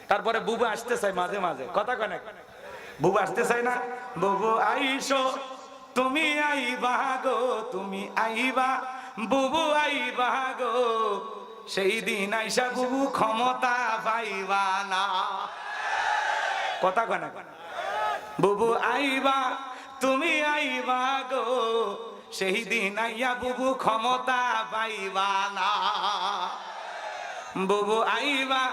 তারপরে বুবু আসতে চাই মাঝে মাঝে, কথা কয় না? বুবু আসতে চাই না? বুবু আইসো তুমি আইবা গো, তুমি আইবা বুবু আইবা গো, সেই দিন আইসা বুবু ক্ষমতা পাইবা না। কথা কয় না? বুবু আইবা তুমি আইবা গো, সেই দিন আইয়া বুবু ক্ষমতা পাইবা না। বুবু আইবা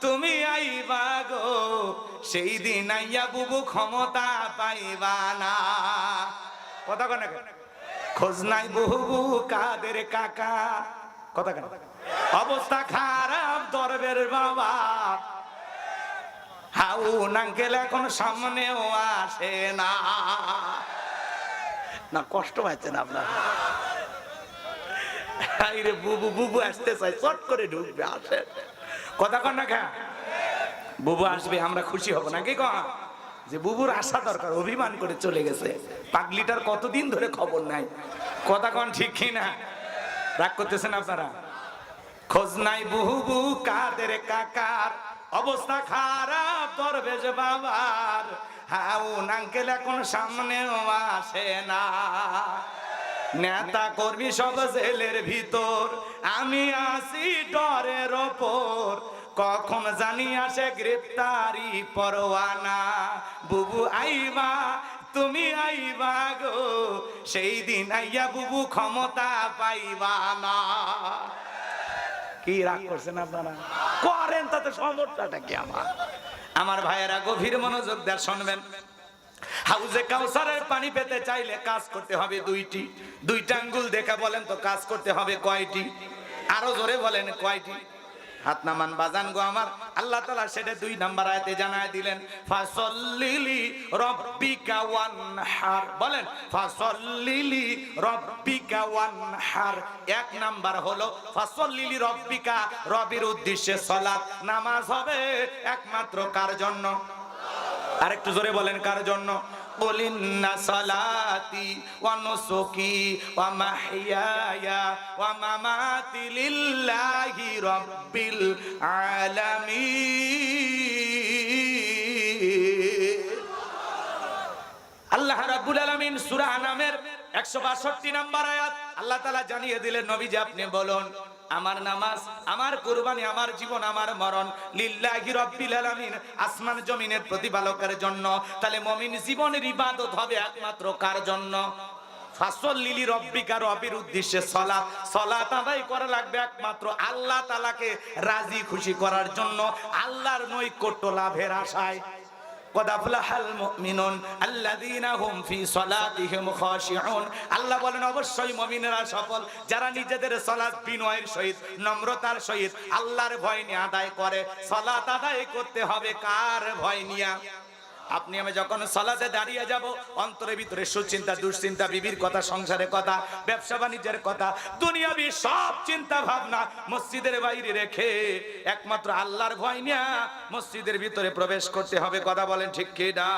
তুমি আইবা গো, সেই দিন আইয়া বুবু ক্ষমতা পাইবা না। কথা কয় না? খোঁজ নাই বুবু কাদের কাকা, কথা কয় না? অবস্থা খারাপ দরবের বাবা, হাউন আঙ্কেল এখন সামনেও আসে না। না কষ্ট পাচ্ছেন আপনার? আরে বুবু বুবু আসতে চাই, চট করে ঢুকবে, আসে। কথা কন না খা, বুবু আসবে, আমরা খুশি হব নাকি কন? যে বুবুর আসা দরকার, অভিমান করে চলে গেছে, পাগলিটার কতদিন ধরে খবর নাই। কথা কন ঠিক কি না? রাগ করতেছেন আপনারা? খোঁজ নাই বুবু কাদের কাকার, অবস্থা খারাপ দরবেশ বাবার, হাউন আঙ্কেল এখন সামনেও আসে না। নেতা কর্মী সব জেলের ভিতর, আমি আসি ডরের ওপর, কখন জানি আসে গ্রেপ্তারি পরোয়ানা। বুবু আইবা তুমি আইবা গো, সেই দিন আইয়া বুবু ক্ষমতা পাইবা না। কি রাগ করছেন আপনারা? করেন তাতে সমস্যাটা কি? আমার ভাইয়েরা গভীর মনোযোগ দিয়ে শুনবেন। হাউজে কাউসারের পানি পেতে চাইলে কাজ করতে হবে দুইটি। দুইটা আঙ্গুল দেখা বলেন তো কাজ করতে হবে কয়টি? আরো জোরে বলেন কয়টি? হাত নামান বাজান গো আমার। আল্লাহ তাআলা সেটা 2 নাম্বার আয়াতে জানায় দিলেন, ফাসাল্লিলি রাব্বিকা ওয়ানহার। বলেন ফাসাল্লিলি রাব্বিকা ওয়ানহার। 1 নাম্বার হলো ফাসাল্লিলি রাব্বিকা, রবের উদ্দেশ্যে সালাত, নামাজ হবে একমাত্র কার জন্য? আরেকটু জোরে বলেন কার জন্য? কুল ইন্না সালাতি ওয়া নুসুকি ওয়া মাহইয়ায়া ওয়া মামাতি লিল্লাহি রাব্বিল আলামিন। আল্লাহ রাব্বুল আলামিন সূরা আনামের 162 নম্বর আয়াত আল্লাহ তাআলা জানিয়ে দিলেন, নবীজি আপনি বলুন, আমার নামাজ, আমার কুরবানি, আমার জীবন, আমার মরণ লিল্লাহি রাব্বিল আলামিন, আসমান জমিনের প্রতিপালকের জন্য। তাহলে মুমিন জীবনের ইবাদত হবে একমাত্র কার জন্য? ফাসাল্লিলি রাব্বিকা, রবের উদ্দেশ্যে সালাত। সালাত আদায় করা লাগবে একমাত্র আল্লাহ তাআলাকে রাজি খুশি করার জন্য, আল্লাহর নৈকট্য লাভের আশায়। قد أفلح المؤمنون الذين هم في صلاتهم خاشعون। আল্লাহ বলেন অবশ্যই মুমিনেরা সফল যারা নিজেদের সালাত বিনয়ের সহিত, নম্রতার সহিত আল্লাহর ভয় নিয়ে আদায় করে। সালাত আদায় করতে হবে কার ভয় নিয়ে? আপনি আমি যখন সালাতে দাঁড়িয়ে যাব, অন্তরের ভিতরে সুচিন্তা, দুশ্চিন্তা, বিবির কথা, সংসারের কথা, ব্যবসা বাণিজ্যের কথা, দুনিয়াবি সব চিন্তা ভাবনা মসজিদের বাইরে রেখে একমাত্র আল্লাহর ভয় নিয়ে মসজিদের ভিতরে প্রবেশ করতে হবে। কথা বলেন ঠিক কি না?